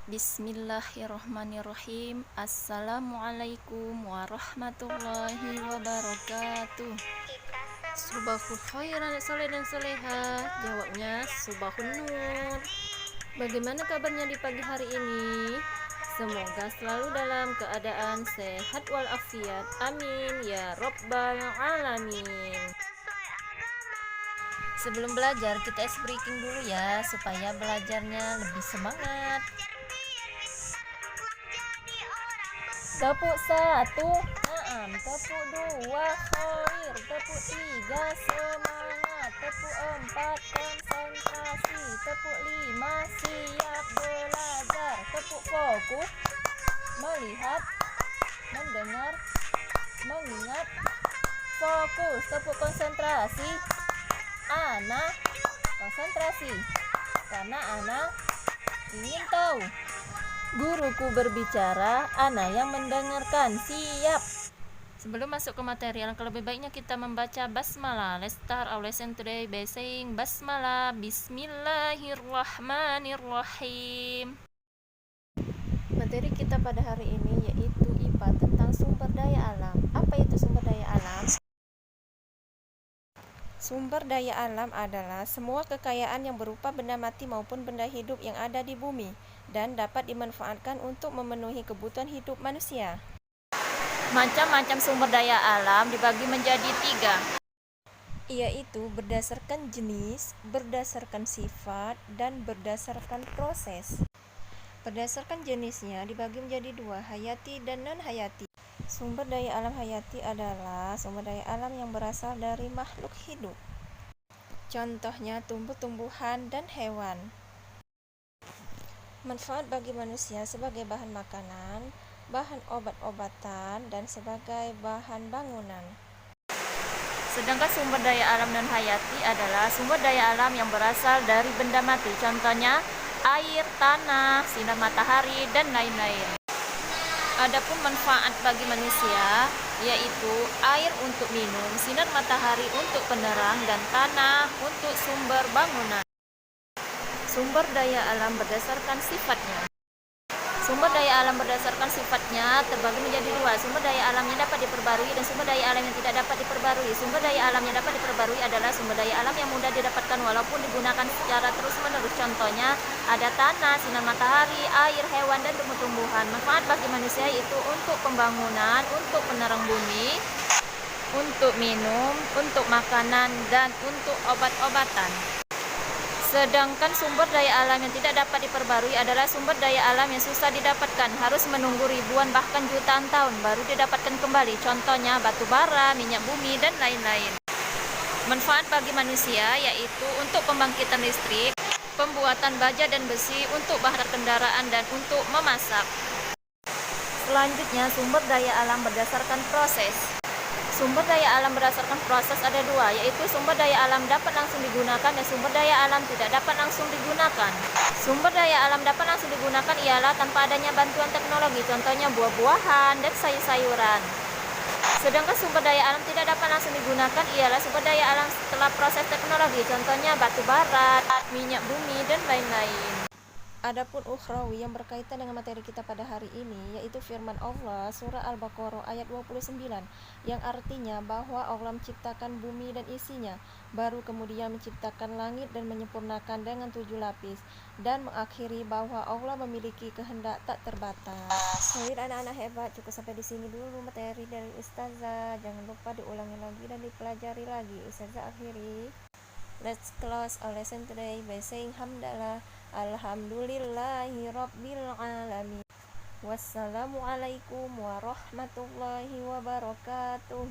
Bismillahirrahmanirrahim. Assalamualaikum warahmatullahi wabarakatuh. Subahul khairan soleh dan soleha. Jawabnya subahun nur. Bagaimana kabarnya di pagi hari ini? Semoga selalu dalam keadaan sehat walafiat. Amin ya rabbal alamin. Sebelum belajar kita ice breaking dulu ya, supaya belajarnya lebih semangat. Tepuk satu, naam. Tepuk dua, khair. Tepuk tiga, semangat. Tepuk empat, konsentrasi. Tepuk lima, siap belajar. Tepuk fokus, melihat, mendengar, mengingat. Fokus. Tepuk konsentrasi. Ana konsentrasi, karena Ana ingin tahu. Guruku berbicara, Ana yang mendengarkan. Siap. Sebelum masuk ke materi, alangkah lebih baiknya kita membaca basmalah. Let's start our lesson today by saying basmalah. Bismillahirrahmanirrahim. Materi kita pada hari ini yaitu IPA tentang sumber daya alam. Apa itu sumber daya alam? Sumber daya alam adalah semua kekayaan yang berupa benda mati maupun benda hidup yang ada di bumi dan dapat dimanfaatkan untuk memenuhi kebutuhan hidup manusia. Macam-macam sumber daya alam dibagi menjadi 3, yaitu berdasarkan jenis, berdasarkan sifat, dan berdasarkan proses. Berdasarkan jenisnya dibagi menjadi 2, hayati dan non-hayati. Sumber daya alam hayati adalah sumber daya alam yang berasal dari makhluk hidup. Contohnya tumbuh-tumbuhan dan hewan. Manfaat bagi manusia sebagai bahan makanan, bahan obat-obatan, dan sebagai bahan bangunan. Sedangkan sumber daya alam non-hayati adalah sumber daya alam yang berasal dari benda mati. Contohnya air, tanah, sinar matahari, dan lain-lain. Adapun manfaat bagi manusia yaitu air untuk minum, sinar matahari untuk penerang, dan tanah untuk sumber bangunan. Sumber daya alam berdasarkan sifatnya. Sumber daya alam berdasarkan sifatnya terbagi menjadi 2, sumber daya alam yang dapat diperbarui dan sumber daya alam yang tidak dapat diperbarui. Sumber daya alam yang dapat diperbarui adalah sumber daya alam yang mudah didapatkan walaupun digunakan secara terus-menerus. Contohnya ada tanah, sinar matahari, air, hewan, dan tumbuh-tumbuhan. Manfaat bagi manusia itu untuk pembangunan, untuk penerang bumi, untuk minum, untuk makanan, dan untuk obat-obatan. Sedangkan sumber daya alam yang tidak dapat diperbarui adalah sumber daya alam yang susah didapatkan, harus menunggu ribuan bahkan jutaan tahun baru didapatkan kembali. Contohnya batu bara, minyak bumi, dan lain-lain. Manfaat bagi manusia yaitu untuk pembangkitan listrik, pembuatan baja dan besi, untuk bahan kendaraan, dan untuk memasak. Selanjutnya sumber daya alam berdasarkan proses. Sumber daya alam berdasarkan proses ada 2, yaitu sumber daya alam dapat langsung digunakan dan sumber daya alam tidak dapat langsung digunakan. Sumber daya alam dapat langsung digunakan ialah tanpa adanya bantuan teknologi, contohnya buah-buahan dan sayur-sayuran. Sedangkan sumber daya alam tidak dapat langsung digunakan ialah sumber daya alam setelah proses teknologi, contohnya batu bara, minyak bumi, dan lain-lain. Adapun ukhrawi yang berkaitan dengan materi kita pada hari ini yaitu firman Allah surah Al-Baqarah ayat 29 yang artinya bahwa Allah menciptakan bumi dan isinya, baru kemudian menciptakan langit dan menyempurnakan dengan 7 lapis, dan mengakhiri bahwa Allah memiliki kehendak tak terbatas. Baik anak-anak hebat, cukup sampai di sini dulu materi dari Ustazah. Jangan lupa diulangi lagi dan dipelajari lagi. Ustazah akhiri. Let's close our lesson today by saying hamdalah. Alhamdulillahi rabbil alamin. Wassalamualaikum warahmatullahi wabarakatuh.